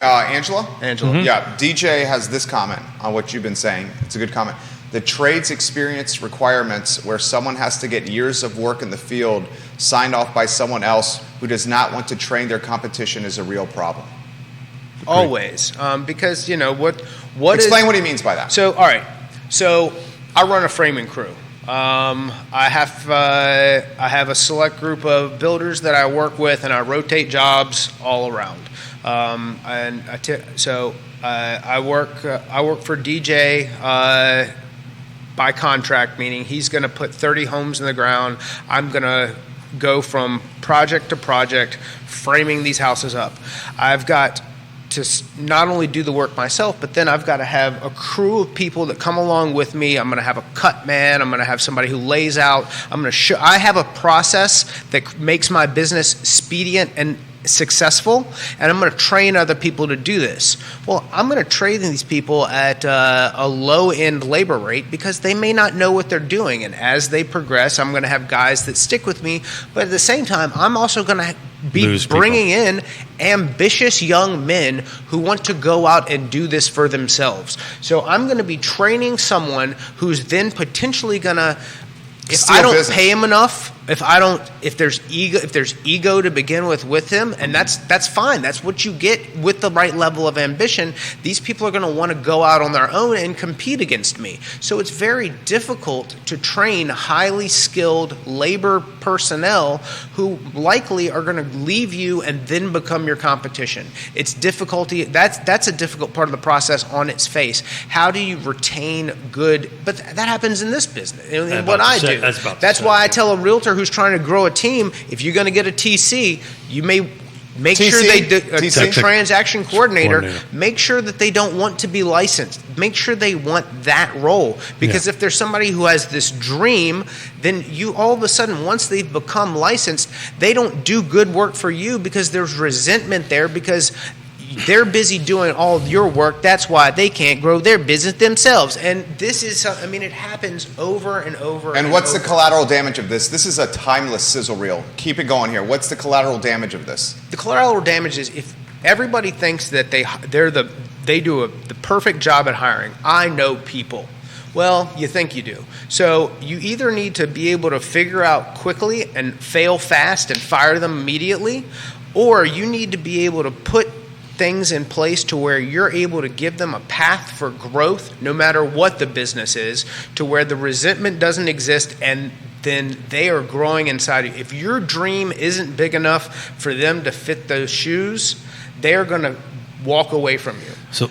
Angela? Angela. Mm-hmm. Yeah, DJ has this comment on what you've been saying. It's a good comment. The trades experience requirements where someone has to get years of work in the field signed off by someone else who does not want to train their competition is a real problem. Always. Because, what Explain what he means by that. So, all right. So, I run a framing crew. I have a select group of builders that I work with, and I rotate jobs all around. I work for DJ by contract, meaning he's going to put 30 homes in the ground. I'm going to go from project to project, framing these houses up. I've got to not only do the work myself, but then I've got to have a crew of people that come along with me. I'm going to have a cut man. I'm going to have somebody who lays out. I have a process that makes my business expedient and successful, and I'm going to train other people to do this. Well, I'm going to train these people at a low-end labor rate because they may not know what they're doing, and as they progress, I'm going to have guys that stick with me, but at the same time, I'm also going to be bringing in ambitious young men who want to go out and do this for themselves. So I'm going to be training someone who's then potentially going to, if I don't pay him enough, if there's ego to begin with him, and that's fine. That's what you get with the right level of ambition. These people are going to want to go out on their own and compete against me. So it's very difficult to train highly skilled labor personnel who likely are going to leave you and then become your competition. It's difficulty. That's a difficult part of the process on its face. How do you retain good? But that happens in this business. In what I do. That's why I tell a realtor who's trying to grow a team, if you're going to get a TC, you may make sure they do a transaction coordinator. Make sure that they don't want to be licensed. Make sure they want that role. Because if there's somebody who has this dream, then you all of a sudden, once they've become licensed, they don't do good work for you because there's resentment there because they're busy doing all of your work. That's why they can't grow their business themselves. And this is, it happens over and over. And what's the collateral damage of this? This is a timeless sizzle reel. Keep it going here. What's the collateral damage of this? The collateral damage is if everybody thinks that they do the perfect job at hiring. I know people. Well, you think you do. So you either need to be able to figure out quickly and fail fast and fire them immediately, or you need to be able to put things in place to where you're able to give them a path for growth no matter what the business is, to where the resentment doesn't exist and then they are growing inside of you. If your dream isn't big enough for them to fit those shoes, they're going to walk away from you. So